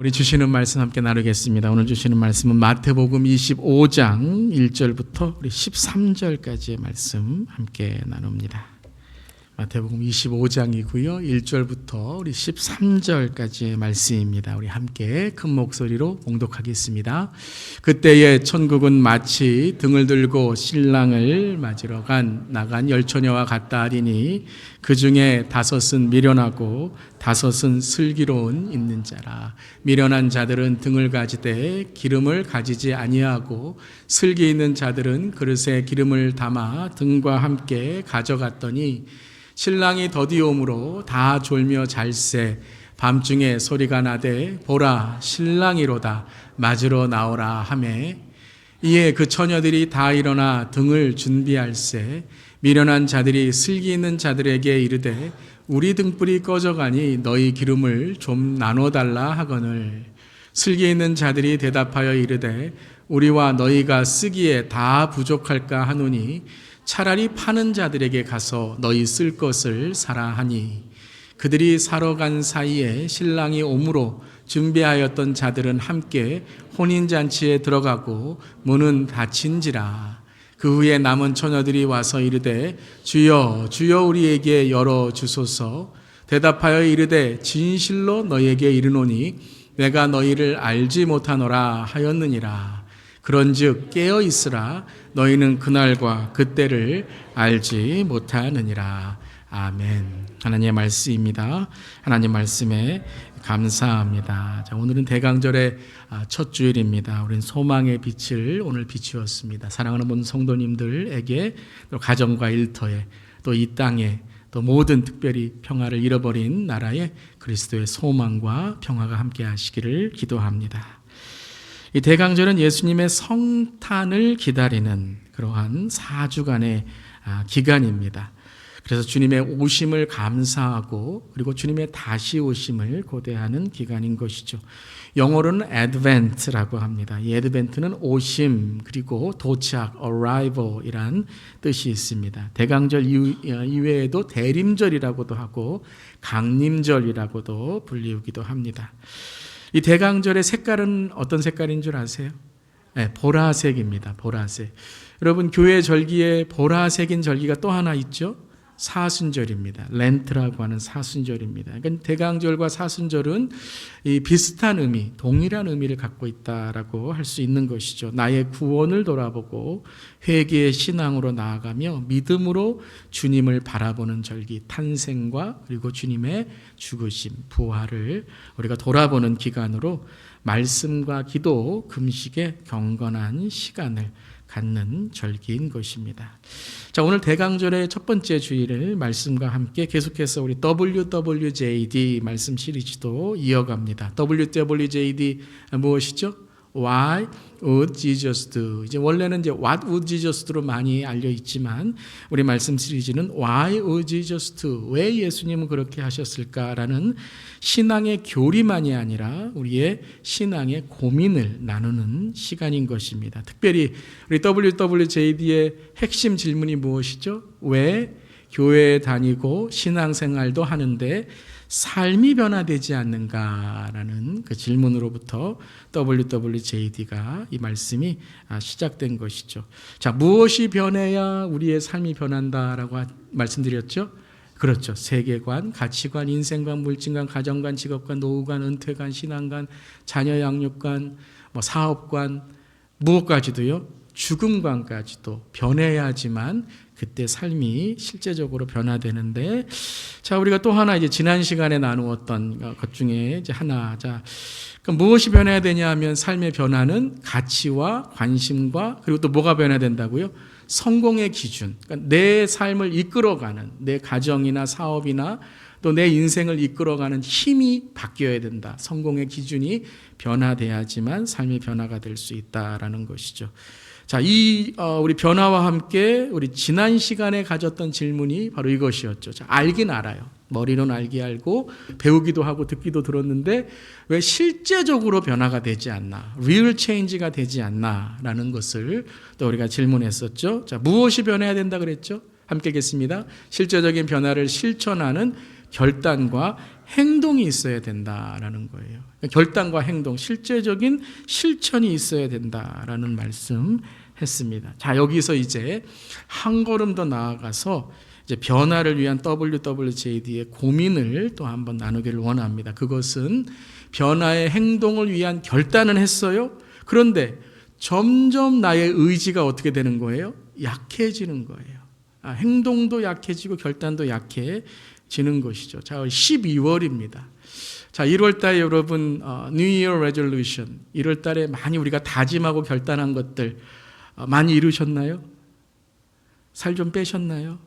우리 주시는 말씀 함께 나누겠습니다. 오늘 주시는 말씀은 마태복음 25장 1절부터 우리 13절까지의 말씀 함께 나눕니다. 마태복음 25장이고요. 1절부터 우리 13절까지의 말씀입니다. 우리 함께 큰 목소리로 봉독하겠습니다. 그때에 천국은 마치 등을 들고 신랑을 맞으러 나간 열처녀와 같다 하리니 그 중에 5은 미련하고 5은 슬기로운 있는 자라. 미련한 자들은 등을 가지되 기름을 가지지 아니하고 슬기 있는 자들은 그릇에 기름을 담아 등과 함께 가져갔더니 신랑이 더디오므로 다 졸며 잘새 밤중에 소리가 나되 보라 신랑이로다 맞으러 나오라 하매 이에 그 처녀들이 다 일어나 등을 준비할세 미련한 자들이 슬기 있는 자들에게 이르되 우리 등불이 꺼져가니 너희 기름을 좀 나눠달라 하거늘 슬기 있는 자들이 대답하여 이르되 우리와 너희가 쓰기에 다 부족할까 하노니 차라리 파는 자들에게 가서 너희 쓸 것을 사라 하니 그들이 사러 간 사이에 신랑이 오므로 준비하였던 자들은 함께 혼인잔치에 들어가고 문은 닫힌지라. 그 후에 남은 처녀들이 와서 이르되 주여 주여 우리에게 열어 주소서. 대답하여 이르되 진실로 너희에게 이르노니 내가 너희를 알지 못하노라 하였느니라. 그런즉 깨어 있으라. 너희는 그날과 그때를 알지 못하느니라. 아멘. 하나님의 말씀입니다. 하나님 말씀에 감사합니다. 자, 오늘은 대강절의 첫 주일입니다. 우리는 소망의 빛을 오늘 비추었습니다. 사랑하는 모든 성도님들에게 또 가정과 일터에 또 이 땅에 또 모든 특별히 평화를 잃어버린 나라에 그리스도의 소망과 평화가 함께 하시기를 기도합니다. 이 대강절은 예수님의 성탄을 기다리는 그러한 4주간의 기간입니다. 그래서 주님의 오심을 감사하고 그리고 주님의 다시 오심을 고대하는 기간인 것이죠. 영어로는 Advent라고 합니다. 이 Advent는 오심 그리고 도착, arrival이란 뜻이 있습니다. 대강절 이외에도 대림절이라고도 하고 강림절이라고도 불리우기도 합니다. 이 대강절의 색깔은 어떤 색깔인 줄 아세요? 네, 보라색입니다. 보라색. 여러분 교회 절기에 보라색인 절기가 또 하나 있죠? 사순절입니다. 렌트라고 하는 사순절입니다. 그러니까 대강절과 사순절은 이 비슷한 의미, 동일한 의미를 갖고 있다라고 할 수 있는 것이죠. 나의 구원을 돌아보고 회개의 신앙으로 나아가며 믿음으로 주님을 바라보는 절기, 탄생과 그리고 주님의 죽으심, 부활을 우리가 돌아보는 기간으로 말씀과 기도, 금식의 경건한 시간을 갖는 절기인 것입니다. 자, 오늘 대강절의 첫 번째 주일을 말씀과 함께 계속해서 우리 WWJD 말씀 시리즈도 이어갑니다. WWJD 무엇이죠? Why would Jesus do? 이제 원래는 이제 What would Jesus do로 많이 알려 있지만 우리 말씀 시리즈는 Why would Jesus do? 왜 예수님은 그렇게 하셨을까라는 신앙의 교리만이 아니라 우리의 신앙의 고민을 나누는 시간인 것입니다. 특별히 우리 WWJD의 핵심 질문이 무엇이죠? 왜 교회에 다니고 신앙생활도 하는데 삶이 변화되지 않는가라는 그 질문으로부터 WWJD가 이 말씀이 시작된 것이죠. 자, 무엇이 변해야 우리의 삶이 변한다라고 말씀드렸죠? 그렇죠. 세계관, 가치관, 인생관, 물질관, 가정관, 직업관, 노후관, 은퇴관, 신앙관, 자녀 양육관, 사업관, 무엇까지도요. 죽음관까지도 변해야지만 그때 삶이 실제적으로 변화되는데, 자, 우리가 또 하나 이제 지난 시간에 나누었던 것 중에 이제 하나, 자, 그럼 무엇이 변해야 되냐 하면 삶의 변화는 가치와 관심과 그리고 또 뭐가 변해야 된다고요? 성공의 기준. 그러니까 내 삶을 이끌어가는 내 가정이나 사업이나 또 내 인생을 이끌어가는 힘이 바뀌어야 된다. 성공의 기준이 변화돼야지만 삶의 변화가 될 수 있다라는 것이죠. 자, 우리 변화와 함께 우리 지난 시간에 가졌던 질문이 바로 이것이었죠. 자, 알긴 알아요. 머리로는 알고 배우기도 하고 듣기도 들었는데 왜 실제적으로 변화가 되지 않나? real change가 되지 않나라는 것을 또 우리가 질문했었죠. 자, 무엇이 변해야 된다 그랬죠? 함께 읽겠습니다. 실제적인 변화를 실천하는 결단과 행동이 있어야 된다라는 거예요. 결단과 행동, 실제적인 실천이 있어야 된다라는 말씀 했습니다. 자, 여기서 이제 한 걸음 더 나아가서 이제 변화를 위한 WWJD의 고민을 또 한번 나누기를 원합니다. 그것은 변화의 행동을 위한 결단은 했어요. 그런데 점점 나의 의지가 어떻게 되는 거예요? 약해지는 거예요. 행동도 약해지고 결단도 약해지는 것이죠. 자, 12월입니다. 자, 1월 달에 여러분 New Year Resolution 1월 달에 많이 우리가 다짐하고 결단한 것들 많이 이루셨나요? 살 좀 빼셨나요?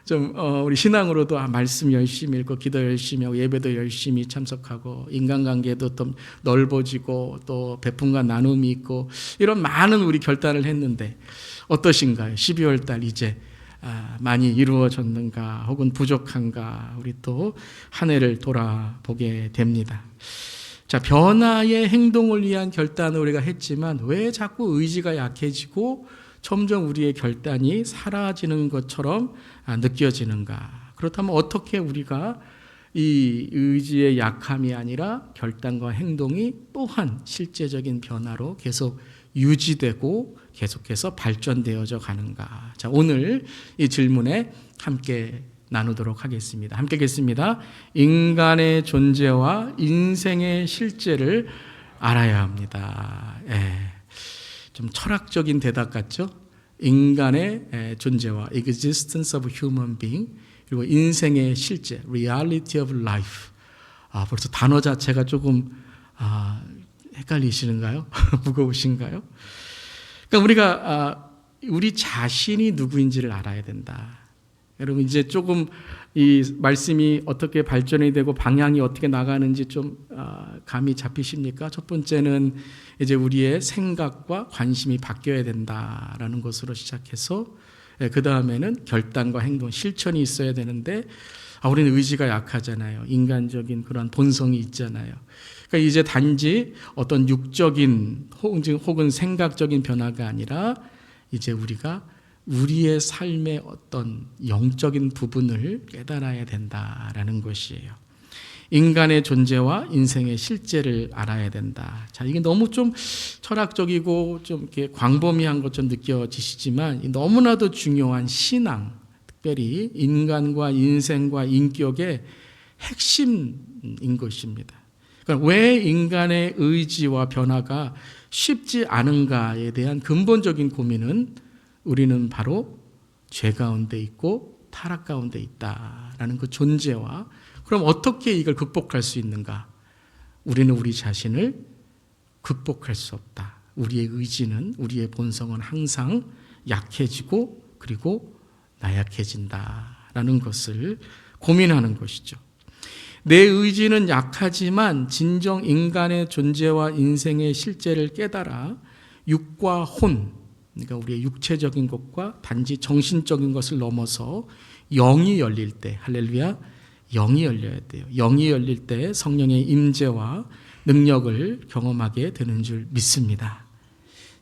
좀 우리 신앙으로도 말씀 열심히 읽고 기도 열심히 하고 예배도 열심히 참석하고 인간관계도 또 넓어지고 또 베품과 나눔이 있고 이런 많은 우리 결단을 했는데 어떠신가요? 12월 달 이제 많이 이루어졌는가 혹은 부족한가 우리 또 한 해를 돌아보게 됩니다. 자, 변화의 행동을 위한 결단을 우리가 했지만 왜 자꾸 의지가 약해지고 점점 우리의 결단이 사라지는 것처럼 느껴지는가? 그렇다면 어떻게 우리가 이 의지의 약함이 아니라 결단과 행동이 또한 실제적인 변화로 계속 유지되고 계속해서 발전되어져 가는가? 자, 오늘 이 질문에 함께 나누도록 하겠습니다. 함께 읽겠습니다. 인간의 존재와 인생의 실제를 알아야 합니다. 좀 철학적인 대답 같죠? 인간의 존재와 existence of human being 그리고 인생의 실제 reality of life. 벌써 단어 자체가 조금 헷갈리시는가요? 무거우신가요? 그러니까 우리가 우리 자신이 누구인지를 알아야 된다. 여러분 이제 조금 이 말씀이 어떻게 발전이 되고 방향이 어떻게 나가는지 좀 감이 잡히십니까? 첫 번째는 이제 우리의 생각과 관심이 바뀌어야 된다라는 것으로 시작해서 그 다음에는 결단과 행동, 실천이 있어야 되는데 우리는 의지가 약하잖아요. 인간적인 그런 본성이 있잖아요. 그러니까 이제 단지 어떤 육적인 혹은 생각적인 변화가 아니라 이제 우리가 우리의 삶의 어떤 영적인 부분을 깨달아야 된다라는 것이에요. 인간의 존재와 인생의 실제를 알아야 된다. 자, 이게 너무 좀 철학적이고 좀 이렇게 광범위한 것처럼 느껴지시지만 너무나도 중요한 신앙, 특별히 인간과 인생과 인격의 핵심인 것입니다. 그러니까 왜 인간의 의지와 변화가 쉽지 않은가에 대한 근본적인 고민은 우리는 바로 죄 가운데 있고 타락 가운데 있다라는 그 존재와 그럼 어떻게 이걸 극복할 수 있는가? 우리는 우리 자신을 극복할 수 없다. 우리의 의지는 우리의 본성은 항상 약해지고 그리고 나약해진다라는 것을 고민하는 것이죠. 내 의지는 약하지만 진정 인간의 존재와 인생의 실제를 깨달아 육과 혼 그러니까 우리의 육체적인 것과 단지 정신적인 것을 넘어서 영이 열릴 때 할렐루야 영이 열려야 돼요. 영이 열릴 때 성령의 임재와 능력을 경험하게 되는 줄 믿습니다.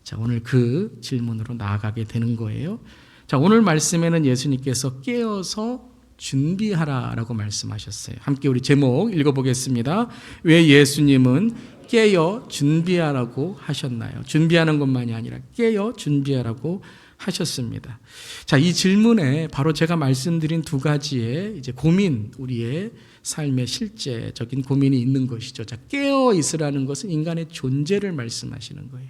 자, 오늘 그 질문으로 나아가게 되는 거예요. 자, 오늘 말씀에는 예수님께서 깨어서 준비하라라고 말씀하셨어요. 함께 우리 제목 읽어보겠습니다. 왜 예수님은 깨어 준비하라고 하셨나요? 준비하는 것만이 아니라 깨어 준비하라고 하셨습니다. 자, 이 질문에 바로 제가 말씀드린 두 가지의 이제 고민, 우리의 삶의 실제적인 고민이 있는 것이죠. 자, 깨어 있으라는 것은 인간의 존재를 말씀하시는 거예요.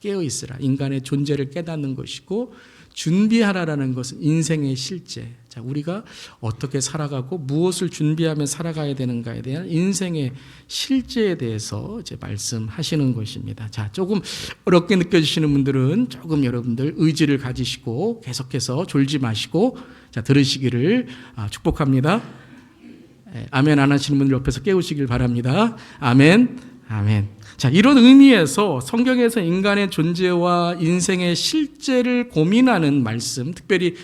깨어 있으라, 인간의 존재를 깨닫는 것이고, 준비하라라는 것은 인생의 실제. 자, 우리가 어떻게 살아가고 무엇을 준비하며 살아가야 되는가에 대한 인생의 실제에 대해서 이제 말씀하시는 것입니다. 자, 조금 어렵게 느껴지시는 분들은 조금 여러분들 의지를 가지시고 계속해서 졸지 마시고 자, 들으시기를 축복합니다. 아멘 안 하시는 분들 옆에서 깨우시길 바랍니다. 아멘, 아멘. 자, 이런 의미에서 성경에서 인간의 존재와 인생의 실제를 고민하는 말씀, 특별히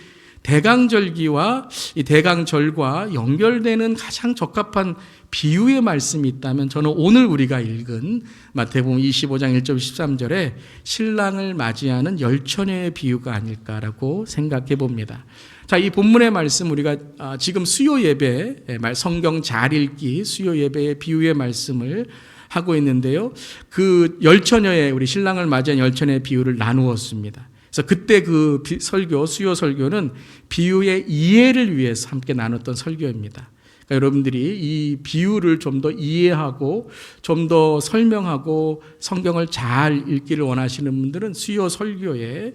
대강절기와 이 대강절과 연결되는 가장 적합한 비유의 말씀이 있다면 저는 오늘 우리가 읽은 마태복음 25장 1절 13절에 신랑을 맞이하는 열처녀의 비유가 아닐까라고 생각해 봅니다. 자, 이 본문의 말씀 우리가 지금 수요 예배, 성경 잘 읽기 수요 예배의 비유의 말씀을 하고 있는데요. 그 열처녀의 우리 신랑을 맞이한 열처녀의 비유를 나누었습니다. 그래서 그때 그 설교, 수요 설교는 비유의 이해를 위해서 함께 나눴던 설교입니다. 그러니까 여러분들이 이 비유를 좀 더 이해하고 좀 더 설명하고 성경을 잘 읽기를 원하시는 분들은 수요 설교에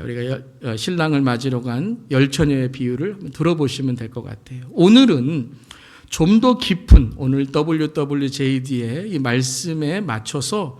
우리가 신랑을 맞이러 간 열처녀의 비유를 한번 들어보시면 될 것 같아요. 오늘은 좀 더 깊은 오늘 WWJD의 이 말씀에 맞춰서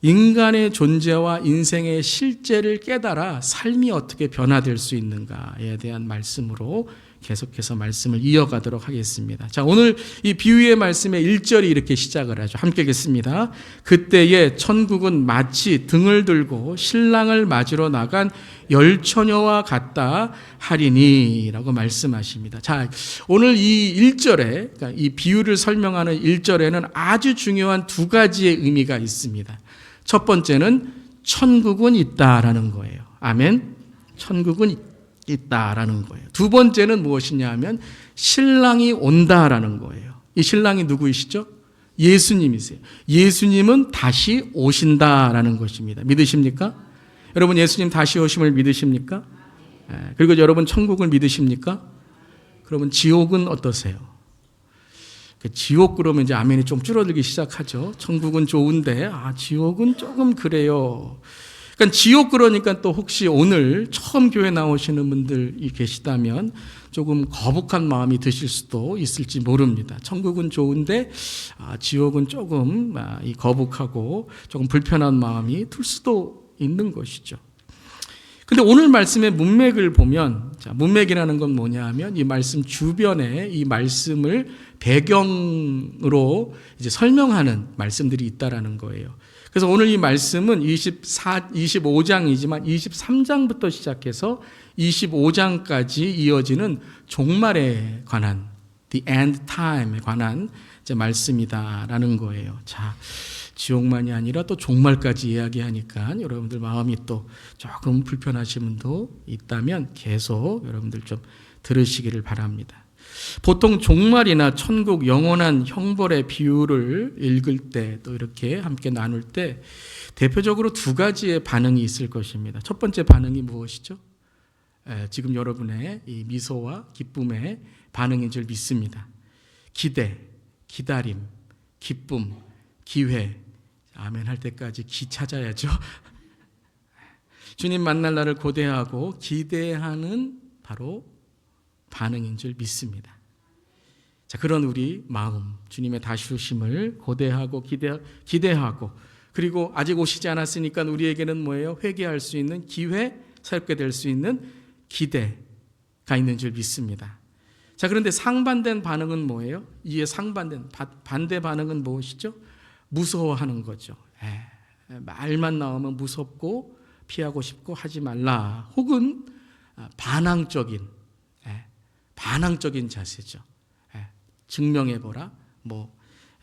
인간의 존재와 인생의 실제를 깨달아 삶이 어떻게 변화될 수 있는가에 대한 말씀으로 계속해서 말씀을 이어가도록 하겠습니다. 자, 오늘 이 비유의 말씀의 1절이 이렇게 시작을 하죠. 함께 읽겠습니다. 그때에 천국은 마치 등을 들고 신랑을 맞으러 나간 열처녀와 같다 하리니 라고 말씀하십니다. 자, 오늘 이 1절에 그러니까 이 비유를 설명하는 1절에는 아주 중요한 두 가지의 의미가 있습니다. 첫 번째는 천국은 있다라는 거예요. 아멘. 천국은 있다라는 거예요. 두 번째는 무엇이냐 하면 신랑이 온다라는 거예요. 이 신랑이 누구이시죠? 예수님이세요. 예수님은 다시 오신다라는 것입니다. 믿으십니까? 여러분 예수님 다시 오심을 믿으십니까? 그리고 여러분 천국을 믿으십니까? 그러면 지옥은 어떠세요? 지옥 그러면 이제 아멘이 좀 줄어들기 시작하죠. 천국은 좋은데 지옥은 조금 그래요. 그러니까 지옥 그러니까 또 혹시 오늘 처음 교회 나오시는 분들이 계시다면 조금 거북한 마음이 드실 수도 있을지 모릅니다. 천국은 좋은데 지옥은 조금 거북하고 조금 불편한 마음이 들 수도 있는 것이죠. 근데 오늘 말씀의 문맥을 보면, 자, 문맥이라는 건 뭐냐 하면 이 말씀 주변에 이 말씀을 배경으로 이제 설명하는 말씀들이 있다라는 거예요. 그래서 오늘 이 말씀은 25장이지만 23장부터 시작해서 25장까지 이어지는 종말에 관한, the end time에 관한 이제 말씀이다라는 거예요. 자, 지옥만이 아니라 또 종말까지 이야기하니까 여러분들 마음이 또 조금 불편하신 분도 있다면 계속 여러분들 좀 들으시기를 바랍니다. 보통 종말이나 천국 영원한 형벌의 비유를 읽을 때 또 이렇게 함께 나눌 때 대표적으로 두 가지의 반응이 있을 것입니다. 첫 번째 반응이 무엇이죠? 지금 여러분의 이 미소와 기쁨의 반응인 줄 믿습니다. 기대, 기다림, 기쁨, 기회, 아멘 할 때까지 기 찾아야죠. 주님 만날 날을 고대하고 기대하는 바로 반응인 줄 믿습니다. 자, 그런 우리 마음, 주님의 다시 오심을 고대하고 기대하고 그리고 아직 오시지 않았으니까 우리에게는 뭐예요? 회개할 수 있는 기회, 새롭게 될 수 있는 기대가 있는 줄 믿습니다. 자, 그런데 상반된 반응은 뭐예요? 이에 상반된 반대 반응은 무엇이죠? 무서워하는 거죠. 말만 나오면 무섭고 피하고 싶고 하지 말라. 혹은 반항적인 자세죠. 증명해보라. 뭐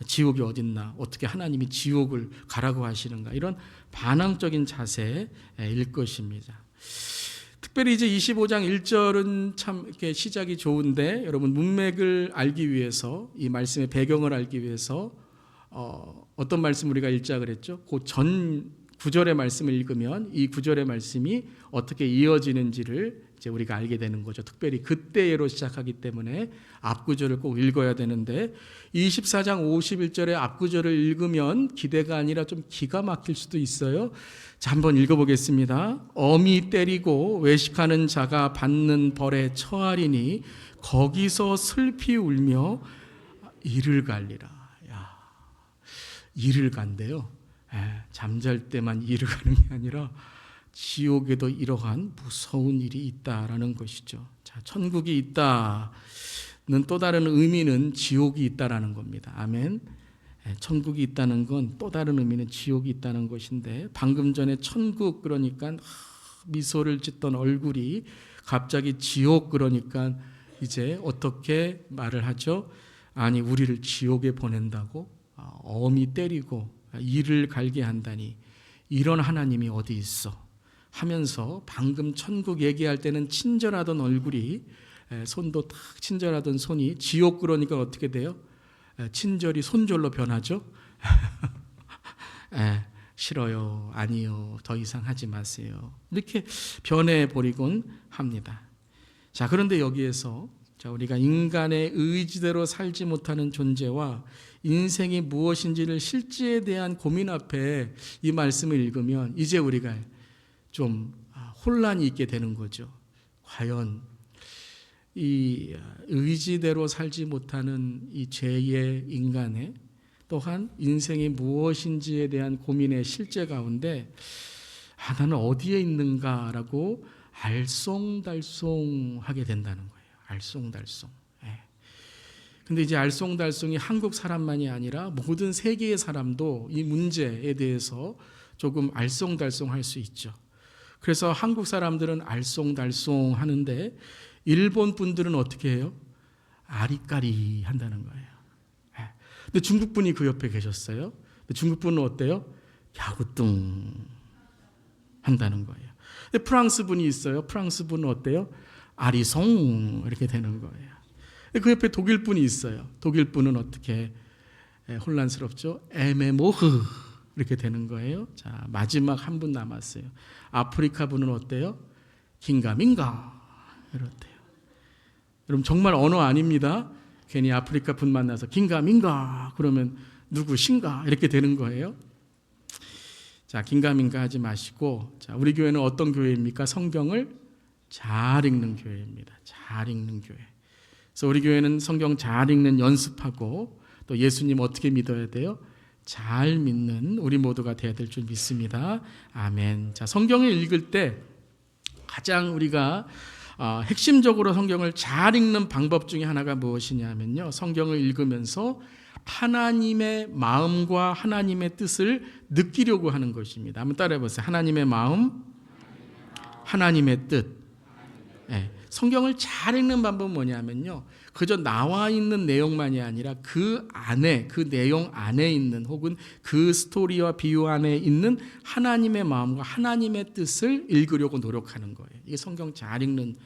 지옥이 어딨나? 어떻게 하나님이 지옥을 가라고 하시는가? 이런 반항적인 자세일 것입니다. 특별히 이제 25장 1절은 참 이렇게 시작이 좋은데 여러분 문맥을 알기 위해서 이 말씀의 배경을 알기 위해서 어떤 말씀 우리가 읽자 그랬죠? 그 전 구절의 말씀을 읽으면 이 구절의 말씀이 어떻게 이어지는지를 이제 우리가 알게 되는 거죠. 특별히 그때로 시작하기 때문에 앞구절을 꼭 읽어야 되는데 24장 51절의 앞구절을 읽으면 기대가 아니라 좀 기가 막힐 수도 있어요. 자, 한번 읽어보겠습니다. 엄히 때리고 외식하는 자가 받는 벌에 처하리니 거기서 슬피 울며 이를 갈리라. 이를 간대요. 잠잘 때만 이를 가는 게 아니라 지옥에도 이러한 무서운 일이 있다라는 것이죠. 자, 천국이 있다는 또 다른 의미는 지옥이 있다라는 겁니다. 아멘. 천국이 있다는 건 또 다른 의미는 지옥이 있다는 것인데 방금 전에 천국 그러니까 미소를 짓던 얼굴이 갑자기 지옥 그러니까 이제 어떻게 말을 하죠? 아니 우리를 지옥에 보낸다고? 엄히 때리고 이를 갈게 한다니 이런 하나님이 어디 있어? 하면서 방금 천국 얘기할 때는 친절하던 얼굴이 손도 탁 친절하던 손이 지옥 그러니까 어떻게 돼요? 친절이 손절로 변하죠? 싫어요. 아니요. 더 이상 하지 마세요. 이렇게 변해버리곤 합니다. 자, 그런데 여기에서 우리가 인간의 의지대로 살지 못하는 존재와 인생이 무엇인지를 실제에 대한 고민 앞에 이 말씀을 읽으면 이제 우리가 좀 혼란이 있게 되는 거죠. 과연 이 의지대로 살지 못하는 이 죄의 인간의 또한 인생이 무엇인지에 대한 고민의 실제 가운데 나는 어디에 있는가라고 알쏭달쏭하게 된다는 거예요. 알쏭달쏭. 근데 이제 알쏭달쏭이 한국 사람만이 아니라 모든 세계의 사람도 이 문제에 대해서 조금 알쏭달쏭할 수 있죠. 그래서 한국 사람들은 알쏭달쏭 하는데 일본 분들은 어떻게 해요? 아리까리 한다는 거예요. 근데 중국 분이 그 옆에 계셨어요. 근데 중국 분은 어때요? 야구뚱 한다는 거예요. 근데 프랑스 분이 있어요. 프랑스 분은 어때요? 아리송 이렇게 되는 거예요. 그 옆에 독일 분이 있어요. 독일 분은 어떻게 혼란스럽죠? 에메모흐 이렇게 되는 거예요. 자, 마지막 한 분 남았어요. 아프리카 분은 어때요? 긴가민가 이렇대요. 여러분 정말 언어 아닙니다. 괜히 아프리카 분 만나서 긴가민가 그러면 누구신가 이렇게 되는 거예요. 자, 긴가민가 하지 마시고, 자, 우리 교회는 어떤 교회입니까? 성경을 잘 읽는 교회입니다. 잘 읽는 교회. 그래서 우리 교회는 성경 잘 읽는 연습하고 또 예수님 어떻게 믿어야 돼요? 잘 믿는 우리 모두가 되어야 될 줄 믿습니다. 아멘. 자, 성경을 읽을 때 가장 우리가 핵심적으로 성경을 잘 읽는 방법 중에 하나가 무엇이냐면요, 성경을 읽으면서 하나님의 마음과 하나님의 뜻을 느끼려고 하는 것입니다. 한번 따라해 보세요. 하나님의 마음, 하나님의 뜻. 성경을 잘 읽는 방법은 뭐냐면요, 그저 나와 있는 내용만이 아니라 그 안에, 그 내용 안에 있는 혹은 그 스토리와 비유 안에 있는 하나님의 마음과 하나님의 뜻을 읽으려고 노력하는 거예요. 이게 성경 잘 읽는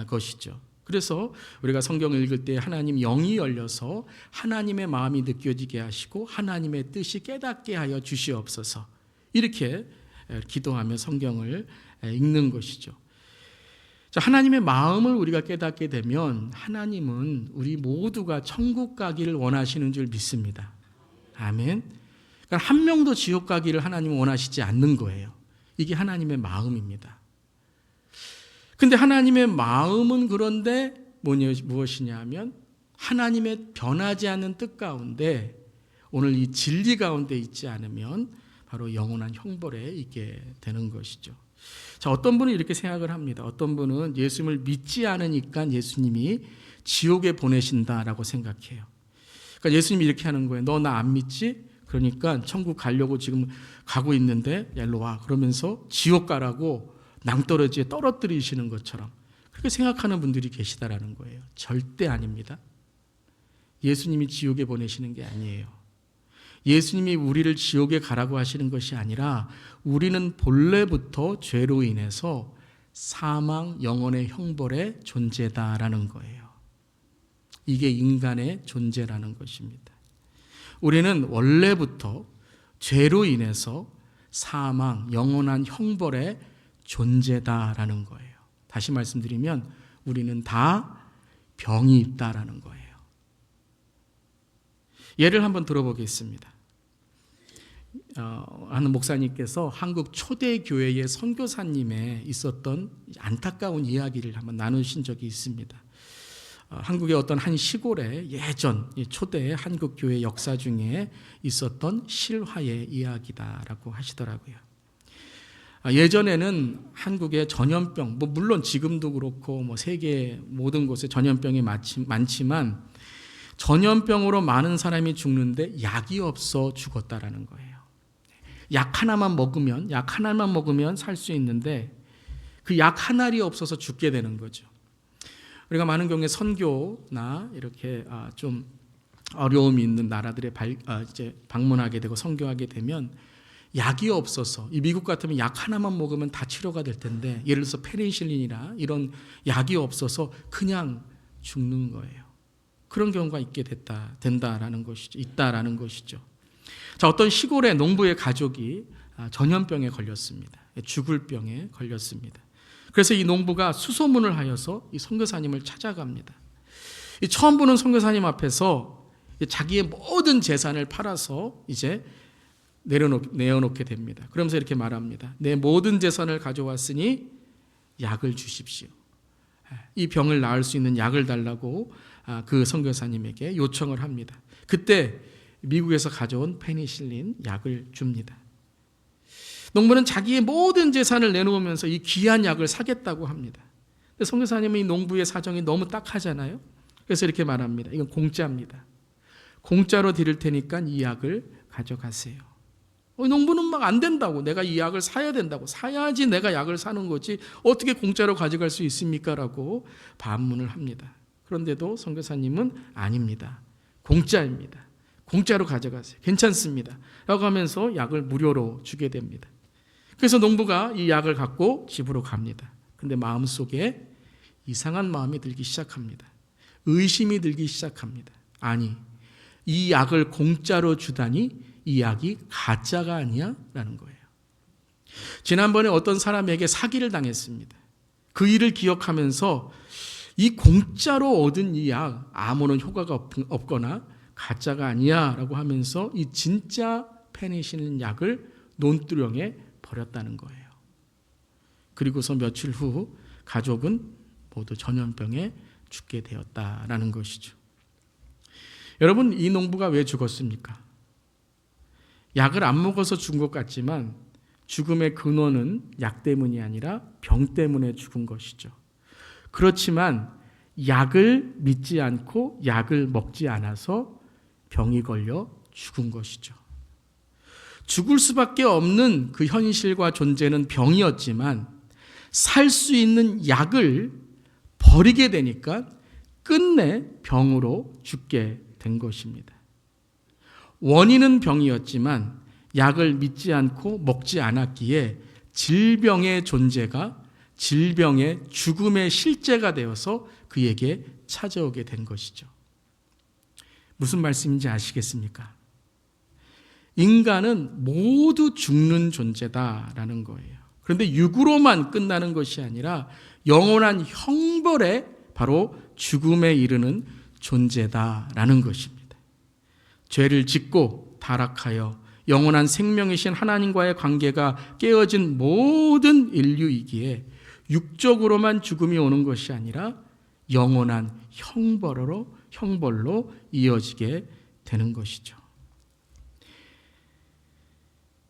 것이죠. 그래서 우리가 성경을 읽을 때 하나님 영이 열려서 하나님의 마음이 느껴지게 하시고 하나님의 뜻이 깨닫게 하여 주시옵소서, 이렇게 기도하며 성경을 읽는 것이죠. 자, 하나님의 마음을 우리가 깨닫게 되면 하나님은 우리 모두가 천국 가기를 원하시는 줄 믿습니다. 아멘. 그러니까 한 명도 지옥 가기를 하나님은 원하시지 않는 거예요. 이게 하나님의 마음입니다. 근데 하나님의 마음은 그런데 무엇이냐 하면 하나님의 변하지 않는 뜻 가운데 오늘 이 진리 가운데 있지 않으면 바로 영원한 형벌에 있게 되는 것이죠. 자, 어떤 분은 이렇게 생각을 합니다. 어떤 분은 예수님을 믿지 않으니까 예수님이 지옥에 보내신다라고 생각해요. 그러니까 예수님이 이렇게 하는 거예요. 너 나 안 믿지? 그러니까 천국 가려고 지금 가고 있는데 일로 와. 그러면서 지옥 가라고 낭떠러지에 떨어뜨리시는 것처럼 그렇게 생각하는 분들이 계시다라는 거예요. 절대 아닙니다. 예수님이 지옥에 보내시는 게 아니에요. 예수님이 우리를 지옥에 가라고 하시는 것이 아니라 우리는 본래부터 죄로 인해서 사망, 영원의 형벌의 존재다라는 거예요. 이게 인간의 존재라는 것입니다. 우리는 원래부터 죄로 인해서 사망, 영원한 형벌의 존재다라는 거예요. 다시 말씀드리면 우리는 다 병이 있다라는 거예요. 예를 한번 들어보겠습니다. 하는 목사님께서 한국 초대교회의 선교사님에 있었던 안타까운 이야기를 한번 나누신 적이 있습니다. 한국의 어떤 한 시골에 예전 초대 한국교회 역사 중에 있었던 실화의 이야기다라고 하시더라고요. 예전에는 한국에 전염병, 물론 지금도 그렇고 세계 모든 곳에 전염병이 많지만 전염병으로 많은 사람이 죽는데 약이 없어 죽었다라는 거예요. 약 하나만 먹으면 살 수 있는데 그 약 한 알이 없어서 죽게 되는 거죠. 우리가 많은 경우에 선교나 이렇게 좀 어려움이 있는 나라들에 이제 방문하게 되고 선교하게 되면 약이 없어서, 이 미국 같으면 약 하나만 먹으면 다 치료가 될 텐데, 예를 들어서 페니실린이나 이런 약이 없어서 그냥 죽는 거예요. 그런 경우가 된다라는 것이죠. 자, 어떤 시골의 농부의 가족이 전염병에 걸렸습니다. 죽을 병에 걸렸습니다. 그래서 이 농부가 수소문을 하여서 이 선교사님을 찾아갑니다. 이 처음 보는 선교사님 앞에서 자기의 모든 재산을 팔아서 이제 내어놓게 됩니다. 그러면서 이렇게 말합니다. 내 모든 재산을 가져왔으니 약을 주십시오. 이 병을 나을 수 있는 약을 달라고 그 선교사님에게 요청을 합니다. 그때 미국에서 가져온 페니실린 약을 줍니다. 농부는 자기의 모든 재산을 내놓으면서 이 귀한 약을 사겠다고 합니다. 근데 선교사님은 이 농부의 사정이 너무 딱하잖아요. 그래서 이렇게 말합니다. 이건 공짜입니다. 공짜로 드릴 테니까 이 약을 가져가세요. 농부는 막 안 된다고, 내가 이 약을 사야 된다고, 사야지 내가 약을 사는 거지 어떻게 공짜로 가져갈 수 있습니까? 라고 반문을 합니다. 그런데도 선교사님은 아닙니다. 공짜입니다. 공짜로 가져가세요. 괜찮습니다. 라고 하면서 약을 무료로 주게 됩니다. 그래서 농부가 이 약을 갖고 집으로 갑니다. 그런데 마음속에 이상한 마음이 들기 시작합니다. 의심이 들기 시작합니다. 아니, 이 약을 공짜로 주다니 이 약이 가짜가 아니야? 라는 거예요. 지난번에 어떤 사람에게 사기를 당했습니다. 그 일을 기억하면서 이 공짜로 얻은 이 약 아무런 효과가 없거나 가짜가 아니야 라고 하면서 이 진짜 페니실린 약을 논두렁에 버렸다는 거예요. 그리고서 며칠 후 가족은 모두 전염병에 죽게 되었다라는 것이죠. 여러분, 이 농부가 왜 죽었습니까? 약을 안 먹어서 죽은 것 같지만 죽음의 근원은 약 때문이 아니라 병 때문에 죽은 것이죠. 그렇지만 약을 믿지 않고 약을 먹지 않아서 병이 걸려 죽은 것이죠. 죽을 수밖에 없는 그 현실과 존재는 병이었지만 살 수 있는 약을 버리게 되니까 끝내 병으로 죽게 된 것입니다. 원인은 병이었지만 약을 믿지 않고 먹지 않았기에 질병의 존재가 질병의 죽음의 실제가 되어서 그에게 찾아오게 된 것이죠. 무슨 말씀인지 아시겠습니까? 인간은 모두 죽는 존재다라는 거예요. 그런데 육으로만 끝나는 것이 아니라 영원한 형벌에 바로 죽음에 이르는 존재다라는 것입니다. 죄를 짓고 타락하여 영원한 생명이신 하나님과의 관계가 깨어진 모든 인류이기에 육적으로만 죽음이 오는 것이 아니라 영원한 형벌로 이어지게 되는 것이죠.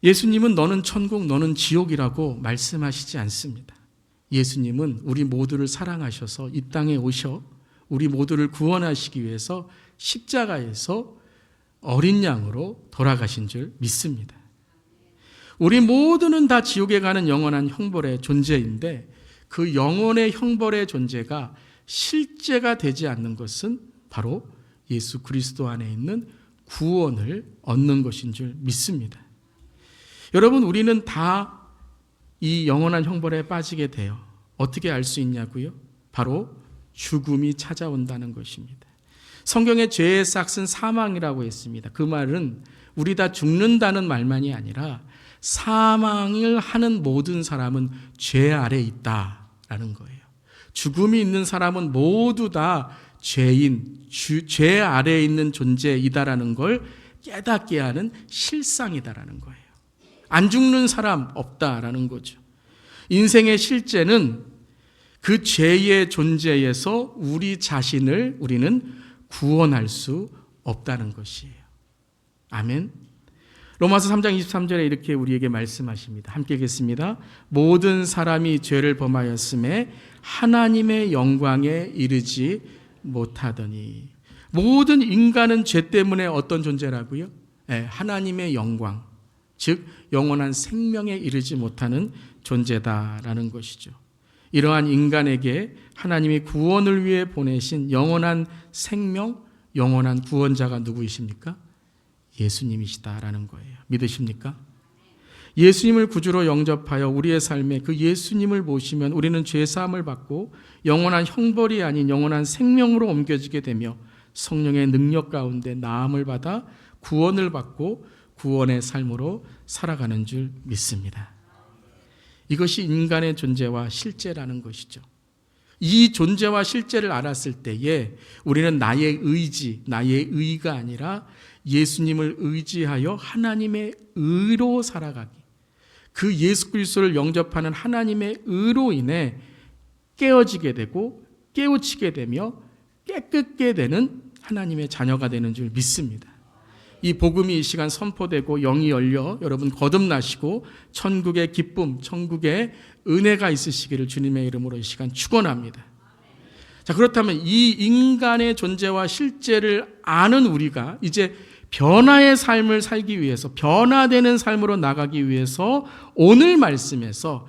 예수님은 너는 천국, 너는 지옥이라고 말씀하시지 않습니다. 예수님은 우리 모두를 사랑하셔서 이 땅에 오셔 우리 모두를 구원하시기 위해서 십자가에서 어린 양으로 돌아가신 줄 믿습니다. 우리 모두는 다 지옥에 가는 영원한 형벌의 존재인데 그 영원의 형벌의 존재가 실제가 되지 않는 것은 바로 예수 그리스도 안에 있는 구원을 얻는 것인 줄 믿습니다. 여러분, 우리는 다 이 영원한 형벌에 빠지게 돼요. 어떻게 알 수 있냐고요? 바로 죽음이 찾아온다는 것입니다. 성경에 죄의 삭은 사망이라고 했습니다. 그 말은 우리 다 죽는다는 말만이 아니라 사망을 하는 모든 사람은 죄 아래 있다라는 거예요. 죽음이 있는 사람은 모두 다 죄 아래에 있는 존재이다라는 걸 깨닫게 하는 실상이다라는 거예요. 안 죽는 사람 없다라는 거죠. 인생의 실제는 그 죄의 존재에서 우리 자신을 우리는 구원할 수 없다는 것이에요. 아멘. 로마서 3장 23절에 이렇게 우리에게 말씀하십니다. 함께 읽겠습니다. 모든 사람이 죄를 범하였음에 하나님의 영광에 이르지 못하더니. 모든 인간은 죄 때문에 어떤 존재라고요? 하나님의 영광, 즉 영원한 생명에 이르지 못하는 존재다라는 것이죠. 이러한 인간에게 하나님이 구원을 위해 보내신 영원한 생명, 영원한 구원자가 누구이십니까? 예수님이시다라는 거예요. 믿으십니까? 예수님을 구주로 영접하여 우리의 삶에 그 예수님을 모시면 우리는 죄사함을 받고 영원한 형벌이 아닌 영원한 생명으로 옮겨지게 되며 성령의 능력 가운데 나음을 받아 구원을 받고 구원의 삶으로 살아가는 줄 믿습니다. 이것이 인간의 존재와 실제라는 것이죠. 이 존재와 실제를 알았을 때에 우리는 나의 의지, 나의 의가 아니라 예수님을 의지하여 하나님의 의로 살아가기, 그 예수 그리스도를 영접하는 하나님의 의로 인해 깨어지게 되고 깨우치게 되며 깨끗게 되는 하나님의 자녀가 되는 줄 믿습니다. 이 복음이 이 시간 선포되고 영이 열려 여러분 거듭나시고 천국의 기쁨, 천국의 은혜가 있으시기를 주님의 이름으로 이 시간 축원합니다. 자, 그렇다면 이 인간의 존재와 실제를 아는 우리가 이제 변화의 삶을 살기 위해서, 변화되는 삶으로 나가기 위해서 오늘 말씀에서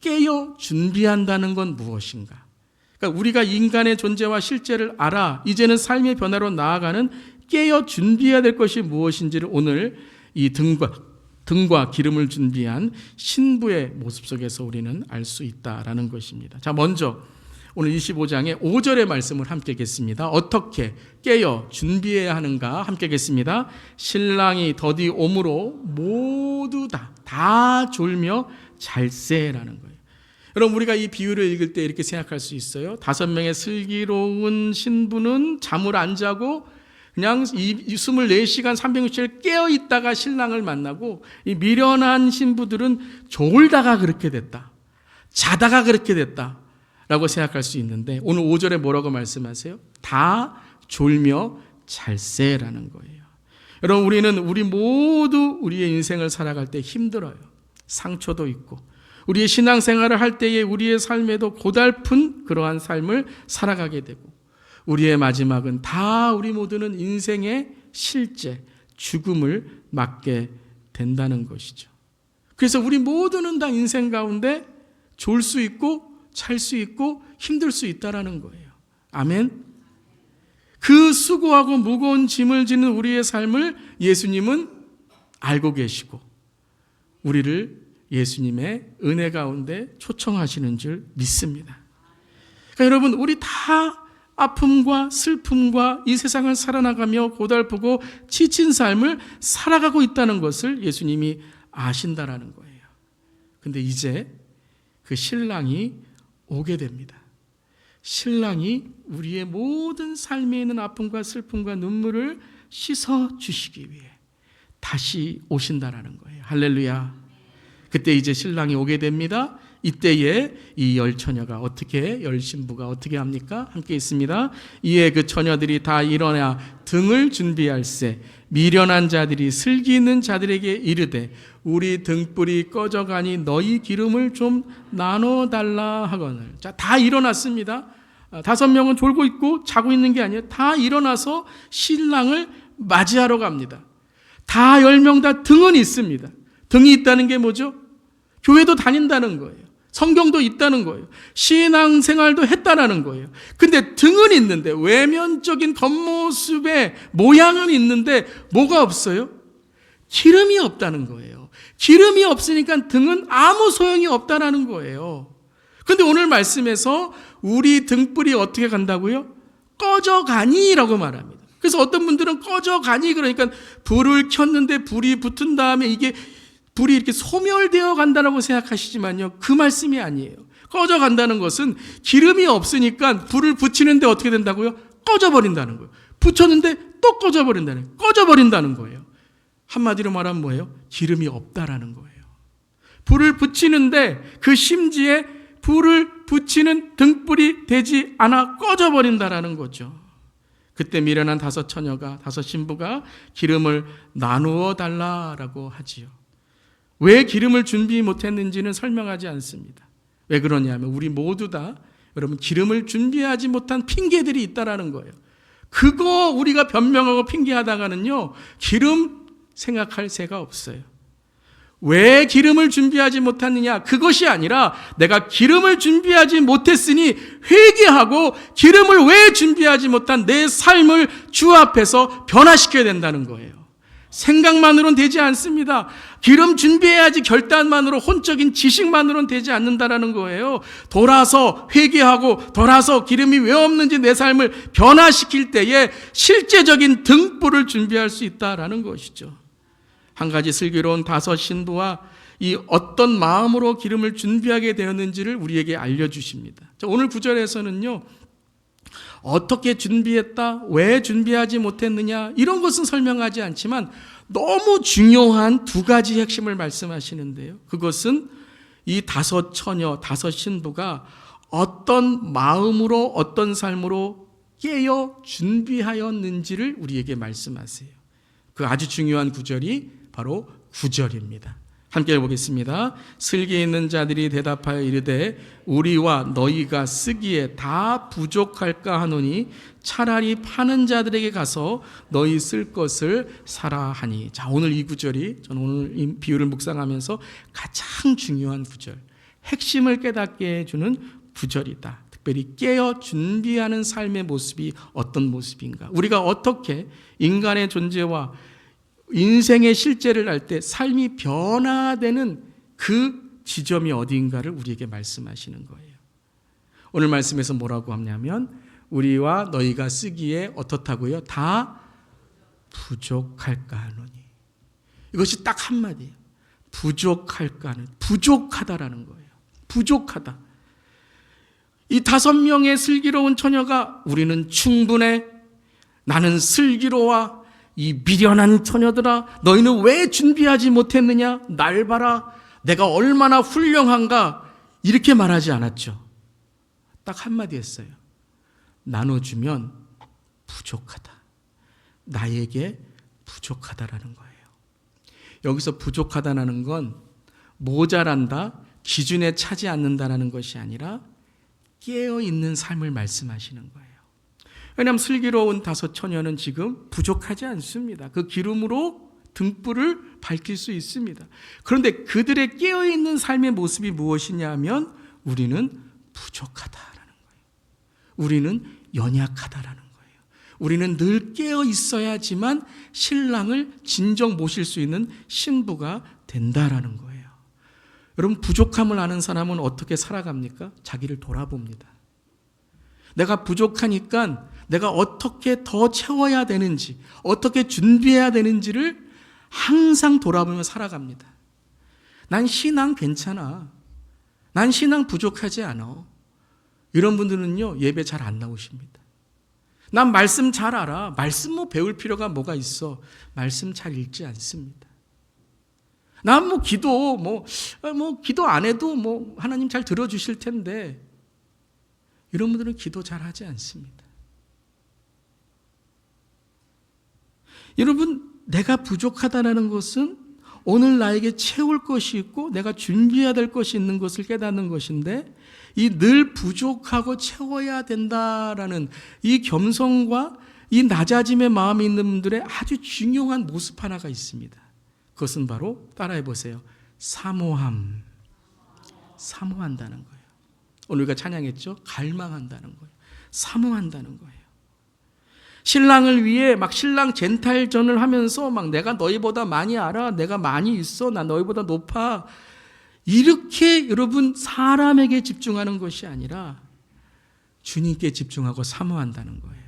깨어 준비한다는 건 무엇인가? 그러니까 우리가 인간의 존재와 실제를 알아 이제는 삶의 변화로 나아가는 깨어 준비해야 될 것이 무엇인지를 오늘 이 등과 기름을 준비한 신부의 모습 속에서 우리는 알 수 있다라는 것입니다. 자, 먼저 오늘 25장의 5절의 말씀을 함께 읽겠습니다. 어떻게 깨어 준비해야 하는가 함께 읽겠습니다. 신랑이 더디 오므로 모두 다 졸며 잘세라는 거예요. 여러분, 우리가 이 비유를 읽을 때 이렇게 생각할 수 있어요. 5명의 슬기로운 신부는 잠을 안 자고 그냥 24시간 360일 깨어 있다가 신랑을 만나고, 이 미련한 신부들은 졸다가 그렇게 됐다, 자다가 그렇게 됐다 라고 생각할 수 있는데, 오늘 5절에 뭐라고 말씀하세요? 다 졸며 잘세라는 거예요. 여러분, 우리 모두 우리의 인생을 살아갈 때 힘들어요. 상처도 있고, 우리의 신앙생활을 할 때에 우리의 삶에도 고달픈 그러한 삶을 살아가게 되고, 우리의 마지막은 다 우리 모두는 인생의 실제, 죽음을 맞게 된다는 것이죠. 그래서 우리 모두는 다 인생 가운데 졸 수 있고 잘 수 있고 힘들 수 있다라는 거예요. 아멘. 그 수고하고 무거운 짐을 지는 우리의 삶을 예수님은 알고 계시고 우리를 예수님의 은혜 가운데 초청하시는 줄 믿습니다. 그러니까 여러분, 우리 다 아픔과 슬픔과 이 세상을 살아나가며 고달프고 지친 삶을 살아가고 있다는 것을 예수님이 아신다라는 거예요. 근데 이제 그 신랑이 오게 됩니다. 신랑이 우리의 모든 삶에 있는 아픔과 슬픔과 눈물을 씻어 주시기 위해 다시 오신다라는 거예요. 할렐루야. 그때 이제 신랑이 오게 됩니다. 이때에 이 열 처녀가 어떻게, 열 신부가 어떻게 합니까? 함께 있습니다. 이에 그 처녀들이 다 일어나 등을 준비할세 미련한 자들이 슬기 있는 자들에게 이르되 우리 등불이 꺼져가니 너희 기름을 좀 나눠달라 하거늘. 자, 다 일어났습니다. 5명은 졸고 있고 자고 있는 게 아니에요. 다 일어나서 신랑을 맞이하러 갑니다. 다 10명 다 등은 있습니다. 등이 있다는 게 뭐죠? 교회도 다닌다는 거예요. 성경도 있다는 거예요. 신앙생활도 했다라는 거예요. 근데 등은 있는데, 외면적인 겉모습의 모양은 있는데 뭐가 없어요? 기름이 없다는 거예요. 기름이 없으니까 등은 아무 소용이 없다라는 거예요. 근데 오늘 말씀에서 우리 등불이 어떻게 간다고요? 꺼져가니라고 말합니다. 그래서 어떤 분들은 꺼져가니, 그러니까 불을 켰는데 불이 붙은 다음에 이게 불이 이렇게 소멸되어 간다고 생각하시지만요, 그 말씀이 아니에요. 꺼져간다는 것은 기름이 없으니까 불을 붙이는데 어떻게 된다고요? 꺼져버린다는 거예요. 붙였는데 또 꺼져버린다는 거예요. 한마디로 말하면 뭐예요? 기름이 없다라는 거예요. 불을 붙이는데 그 심지에 불을 붙이는 등불이 되지 않아 꺼져버린다라는 거죠. 그때 미련한 5 처녀가, 5 신부가 기름을 나누어 달라라고 하지요. 왜 기름을 준비 못했는지는 설명하지 않습니다. 왜 그러냐면 우리 모두 다 여러분 기름을 준비하지 못한 핑계들이 있다라는 거예요. 그거 우리가 변명하고 핑계하다가는요, 기름 생각할 새가 없어요. 왜 기름을 준비하지 못했느냐? 그것이 아니라 내가 기름을 준비하지 못했으니 회개하고 기름을 왜 준비하지 못한 내 삶을 주 앞에서 변화시켜야 된다는 거예요. 생각만으로는 되지 않습니다. 기름 준비해야지 결단만으로, 혼적인 지식만으로는 되지 않는다라는 거예요. 돌아서 회개하고 돌아서 기름이 왜 없는지 내 삶을 변화시킬 때에 실제적인 등불을 준비할 수 있다라는 것이죠. 한 가지 슬기로운 다섯 신부와 이 어떤 마음으로 기름을 준비하게 되었는지를 우리에게 알려주십니다. 오늘 구절에서는요, 어떻게 준비했다, 왜 준비하지 못했느냐, 이런 것은 설명하지 않지만 너무 중요한 두 가지 핵심을 말씀하시는데요. 그것은 이 다섯 처녀, 다섯 신부가 어떤 마음으로, 어떤 삶으로 깨어 준비하였는지를 우리에게 말씀하세요. 그 아주 중요한 구절이 바로 9절입니다. 함께 보겠습니다. 슬기 있는 자들이 대답하여 이르되 우리와 너희가 쓰기에 다 부족할까 하노니 차라리 파는 자들에게 가서 너희 쓸 것을 사라 하니. 자, 오늘 이 구절이 저는 오늘 이 비유를 묵상하면서 가장 중요한 구절, 핵심을 깨닫게 해주는 구절이다. 특별히 깨어 준비하는 삶의 모습이 어떤 모습인가, 우리가 어떻게 인간의 존재와 인생의 실제를 알 때 삶이 변화되는 그 지점이 어디인가를 우리에게 말씀하시는 거예요. 오늘 말씀에서 뭐라고 하냐면 우리와 너희가 쓰기에 어떻다고요? 다 부족할까 하노니. 이것이 딱 한마디예요. 부족할까 하는, 부족하다라는 거예요. 부족하다. 이 5명의 슬기로운 처녀가 우리는 충분해, 나는 슬기로워, 이 미련한 처녀들아 너희는 왜 준비하지 못했느냐, 날 봐라, 내가 얼마나 훌륭한가, 이렇게 말하지 않았죠. 딱 한마디 했어요. 나눠주면 부족하다, 나에게 부족하다라는 거예요. 여기서 부족하다라는 건 모자란다, 기준에 차지 않는다라는 것이 아니라 깨어있는 삶을 말씀하시는 거예요. 왜냐하면 슬기로운 5 처녀는 지금 부족하지 않습니다. 그 기름으로 등불을 밝힐 수 있습니다. 그런데 그들의 깨어있는 삶의 모습이 무엇이냐 하면 우리는 부족하다라는 거예요. 우리는 연약하다라는 거예요. 우리는 늘 깨어 있어야지만 신랑을 진정 모실 수 있는 신부가 된다라는 거예요. 여러분, 부족함을 아는 사람은 어떻게 살아갑니까? 자기를 돌아봅니다. 내가 부족하니까 내가 어떻게 더 채워야 되는지, 어떻게 준비해야 되는지를 항상 돌아보며 살아갑니다. 난 신앙 괜찮아, 난 신앙 부족하지 않아, 이런 분들은요 예배 잘 안 나오십니다. 난 말씀 잘 알아, 말씀 뭐 배울 필요가 뭐가 있어, 말씀 잘 읽지 않습니다. 난 뭐 기도 기도 안 해도 뭐 하나님 잘 들어주실 텐데, 이런 분들은 기도 잘 하지 않습니다. 여러분, 내가 부족하다는 것은 오늘 나에게 채울 것이 있고 내가 준비해야 될 것이 있는 것을 깨닫는 것인데, 이 늘 부족하고 채워야 된다라는 이 겸손과 이 낮아짐의 마음이 있는 분들의 아주 중요한 모습 하나가 있습니다. 그것은 바로 따라해 보세요. 사모함. 사모한다는 거예요. 오늘 우리가 찬양했죠? 갈망한다는 거예요. 사모한다는 거예요. 신랑을 위해 막 신랑 젠탈전을 하면서 막 내가 너희보다 많이 알아, 내가 많이 있어, 나 너희보다 높아, 이렇게 여러분 사람에게 집중하는 것이 아니라 주님께 집중하고 사모한다는 거예요.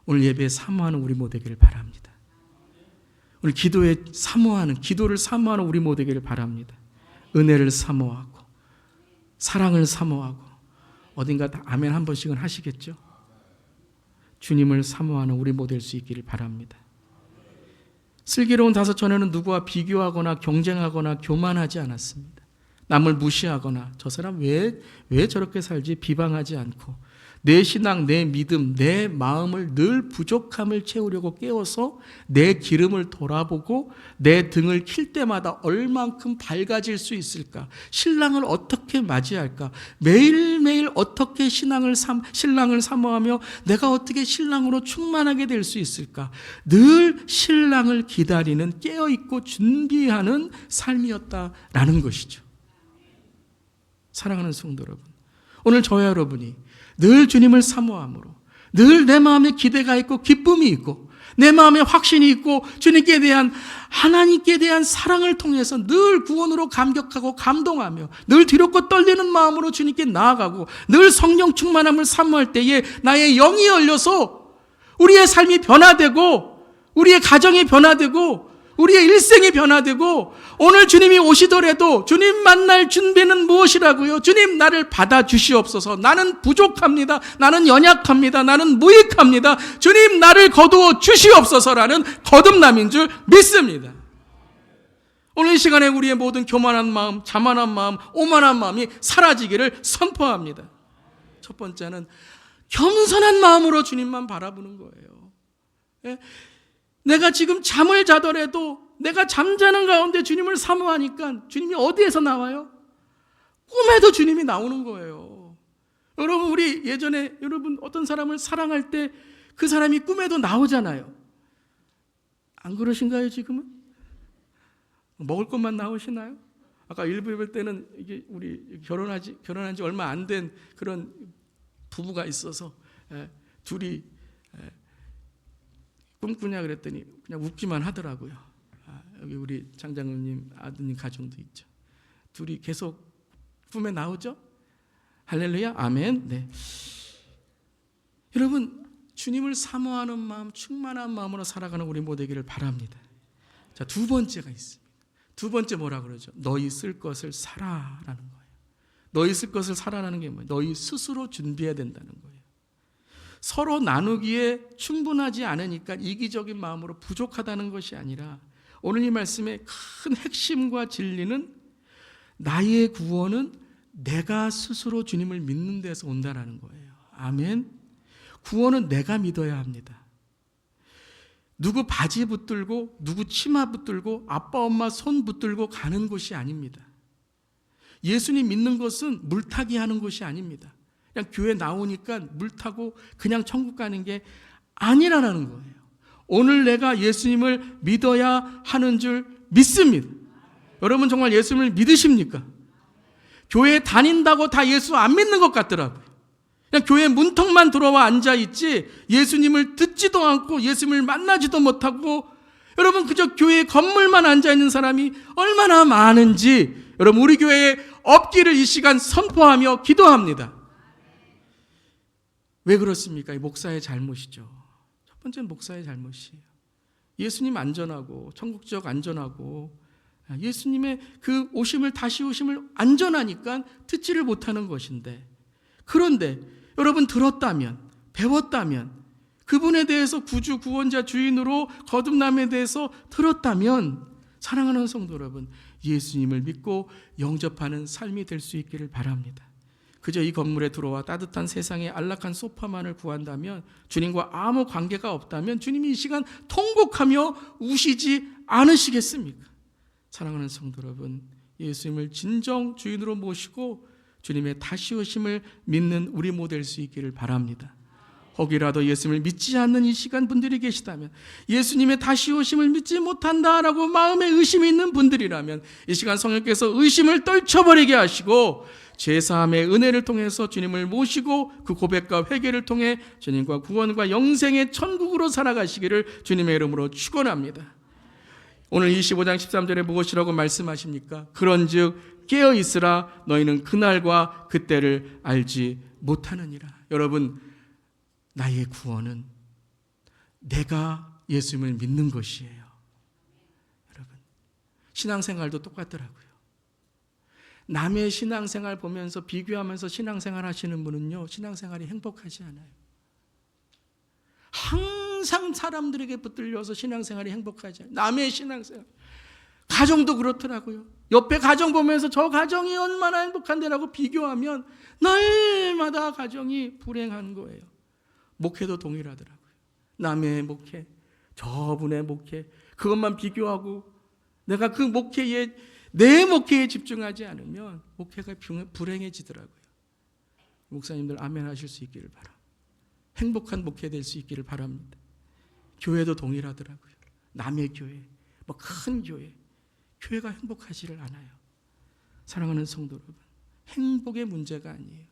오늘 예배에 사모하는 우리 모두 되기를 바랍니다. 오늘 기도에 사모하는, 기도를 사모하는 우리 모두 되기를 바랍니다. 은혜를 사모하고 사랑을 사모하고, 어딘가 다 아멘 한 번씩은 하시겠죠? 주님을 사모하는 우리 모두 될 수 있기를 바랍니다. 슬기로운 5 처녀는 누구와 비교하거나 경쟁하거나 교만하지 않았습니다. 남을 무시하거나 저 사람 왜 저렇게 살지 비방하지 않고, 내 신앙, 내 믿음, 내 마음을 늘 부족함을 채우려고 깨워서 내 기름을 돌아보고 내 등을 킬 때마다 얼만큼 밝아질 수 있을까? 신랑을 어떻게 맞이할까? 매일매일 어떻게 신랑을 사모하며 내가 어떻게 신랑으로 충만하게 될 수 있을까? 늘 신랑을 기다리는 깨어있고 준비하는 삶이었다라는 것이죠. 사랑하는 성도 여러분, 오늘 저와 여러분이 늘 주님을 사모함으로 늘 내 마음에 기대가 있고 기쁨이 있고 내 마음에 확신이 있고 주님께 대한 하나님께 대한 사랑을 통해서 늘 구원으로 감격하고 감동하며 늘 두렵고 떨리는 마음으로 주님께 나아가고 늘 성령 충만함을 사모할 때에 나의 영이 열려서 우리의 삶이 변화되고 우리의 가정이 변화되고 우리의 일생이 변화되고 오늘 주님이 오시더라도 주님 만날 준비는 무엇이라고요? 주님 나를 받아주시옵소서. 나는 부족합니다. 나는 연약합니다. 나는 무익합니다. 주님 나를 거두어 주시옵소서라는 거듭남인 줄 믿습니다. 오늘 이 시간에 우리의 모든 교만한 마음, 자만한 마음, 오만한 마음이 사라지기를 선포합니다. 첫 번째는 겸손한 마음으로 주님만 바라보는 거예요. 예? 내가 지금 잠을 자더라도 내가 잠자는 가운데 주님을 사모하니까 주님이 어디에서 나와요? 꿈에도 주님이 나오는 거예요. 여러분 우리 예전에 여러분 어떤 사람을 사랑할 때 그 사람이 꿈에도 나오잖아요. 안 그러신가요 지금은? 먹을 것만 나오시나요? 아까 일부 예배 때는 이게 우리 결혼한 지 얼마 안 된 그런 부부가 있어서 둘이 꿈꾸냐 그랬더니 그냥 웃기만 하더라고요. 여기 우리 장장님 아드님 가정도 있죠. 둘이 계속 꿈에 나오죠. 할렐루야, 아멘. 네. 여러분 주님을 사모하는 마음, 충만한 마음으로 살아가는 우리 모두기를 바랍니다. 자, 두 번째가 있습니다. 두 번째 뭐라 그러죠? 너희 쓸 것을 사라라는 거예요. 너희 쓸 것을 사라라는 게 뭐예요? 너희 스스로 준비해야 된다는 거예요. 서로 나누기에 충분하지 않으니까 이기적인 마음으로 부족하다는 것이 아니라 오늘 이 말씀의 큰 핵심과 진리는 나의 구원은 내가 스스로 주님을 믿는 데서 온다라는 거예요. 아멘. 구원은 내가 믿어야 합니다. 누구 바지 붙들고 누구 치마 붙들고 아빠 엄마 손 붙들고 가는 것이 아닙니다. 예수님 믿는 것은 물타기 하는 것이 아닙니다. 그냥 교회 나오니까 물 타고 그냥 천국 가는 게 아니라는 거예요. 오늘 내가 예수님을 믿어야 하는 줄 믿습니다. 여러분 정말 예수님을 믿으십니까? 교회 다닌다고 다 예수 안 믿는 것 같더라고요. 그냥 교회 문턱만 들어와 앉아있지 예수님을 듣지도 않고 예수님을 만나지도 못하고 여러분 그저 교회 건물만 앉아있는 사람이 얼마나 많은지 여러분 우리 교회에 없기를 이 시간 선포하며 기도합니다. 왜 그렇습니까? 이 목사의 잘못이죠. 첫 번째는 목사의 잘못이에요. 예수님 안전하고 천국 지역 안전하고 예수님의 그 오심을 다시 오심을 안전하니까 듣지를 못하는 것인데 그런데 여러분 들었다면 배웠다면 그분에 대해서 구주 구원자 주인으로 거듭남에 대해서 들었다면 사랑하는 성도 여러분 예수님을 믿고 영접하는 삶이 될 수 있기를 바랍니다. 그저 이 건물에 들어와 따뜻한 세상의 안락한 소파만을 구한다면 주님과 아무 관계가 없다면 주님이 이 시간 통곡하며 우시지 않으시겠습니까? 사랑하는 성도 여러분 예수님을 진정 주인으로 모시고 주님의 다시 오심을 믿는 우리 모두 될 수 있기를 바랍니다. 혹이라도 예수님을 믿지 않는 이 시간 분들이 계시다면 예수님의 다시 오심을 믿지 못한다라고 마음에 의심이 있는 분들이라면 이 시간 성령께서 의심을 떨쳐버리게 하시고 죄사함의 은혜를 통해서 주님을 모시고 그 고백과 회개를 통해 주님과 구원과 영생의 천국으로 살아가시기를 주님의 이름으로 축원합니다. 오늘 25장 13절에 무엇이라고 말씀하십니까? 그런즉 깨어있으라 너희는 그날과 그때를 알지 못하느니라. 여러분 나의 구원은 내가 예수님을 믿는 것이에요. 여러분 신앙생활도 똑같더라고요. 남의 신앙생활 보면서 비교하면서 신앙생활 하시는 분은요 신앙생활이 행복하지 않아요. 항상 사람들에게 붙들려서 신앙생활이 행복하지 않아요. 남의 신앙생활 가정도 그렇더라고요. 옆에 가정 보면서 저 가정이 얼마나 행복한데라고 비교하면 날마다 가정이 불행한 거예요. 목회도 동일하더라고요. 남의 목회, 저분의 목회, 그것만 비교하고 내가 그 목회에, 내 목회에 집중하지 않으면 목회가 불행해지더라고요. 목사님들 아멘 하실 수 있기를 바랍니다. 행복한 목회 될 수 있기를 바랍니다. 교회도 동일하더라고요. 남의 교회, 뭐 큰 교회, 교회가 행복하지를 않아요. 사랑하는 성도 여러분, 행복의 문제가 아니에요.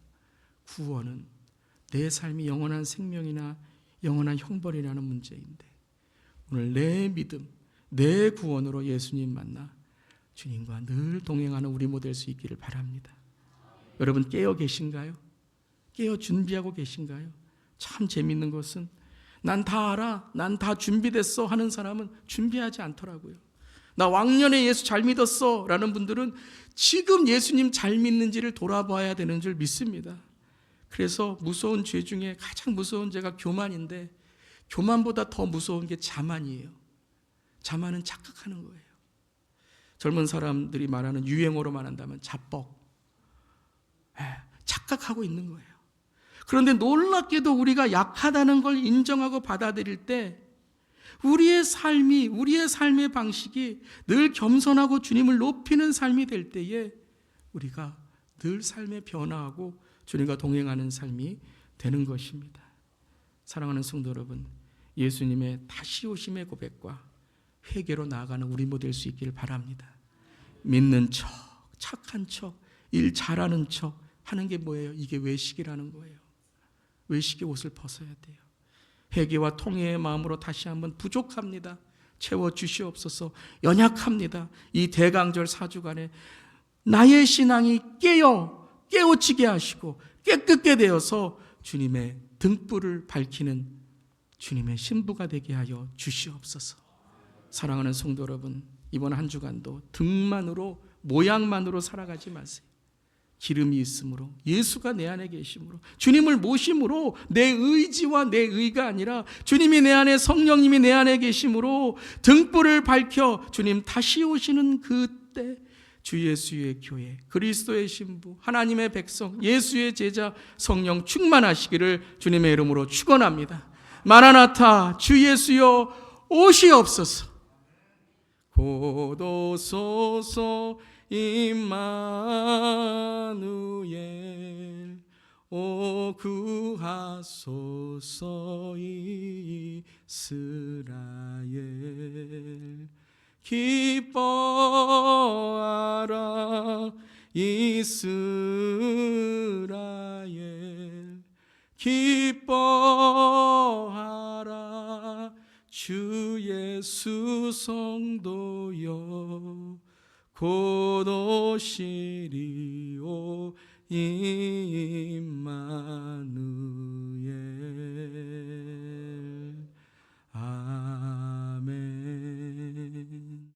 구원은 내 삶이 영원한 생명이나 영원한 형벌이라는 문제인데, 오늘 내 믿음, 내 구원으로 예수님 만나 주님과 늘 동행하는 우리 모두 될 수 있기를 바랍니다. 여러분 깨어 계신가요? 깨어 준비하고 계신가요? 참 재밌는 것은 난 다 알아, 난 다 준비됐어 하는 사람은 준비하지 않더라고요. 나 왕년에 예수 잘 믿었어 라는 분들은 지금 예수님 잘 믿는지를 돌아봐야 되는 줄 믿습니다. 그래서 무서운 죄 중에 가장 무서운 죄가 교만인데, 교만보다 더 무서운 게 자만이에요. 자만은 착각하는 거예요. 젊은 사람들이 말하는 유행어로 말한다면 자뻑, 착각하고 있는 거예요. 그런데 놀랍게도 우리가 약하다는 걸 인정하고 받아들일 때 우리의 삶의 방식이 늘 겸손하고 주님을 높이는 삶이 될 때에 우리가 늘 삶에 변화하고 주님과 동행하는 삶이 되는 것입니다. 사랑하는 성도 여러분, 예수님의 다시 오심의 고백과 회개로 나아가는 우리 모두 될 수 있기를 바랍니다. 믿는 척, 착한 척, 일 잘하는 척 하는 게 뭐예요? 이게 외식이라는 거예요. 외식의 옷을 벗어야 돼요. 회개와 통회의 마음으로 다시 한번 부족합니다, 채워주시옵소서, 연약합니다, 이 대강절 4주간에 나의 신앙이 깨우치게 하시고 깨끗게 되어서 주님의 등불을 밝히는 주님의 신부가 되게 하여 주시옵소서. 사랑하는 성도 여러분, 이번 한 주간도 등만으로, 모양만으로 살아가지 마세요. 기름이 있으므로, 예수가 내 안에 계심으로, 주님을 모심으로 내 의지와 내 의가 아니라 주님이 내 안에, 성령님이 내 안에 계심으로 등불을 밝혀 주님 다시 오시는 그때 주 예수의 교회, 그리스도의 신부, 하나님의 백성, 예수의 제자, 성령 충만하시기를 주님의 이름으로 축원합니다. 마라나타, 주 예수여 오시옵소서. 곧 오소서 임마누엘, 오 구하소서 이스라엘. 기뻐하라 이스라엘, 기뻐하라 주 예수 성도여, 곧 오시리오 이스라엘.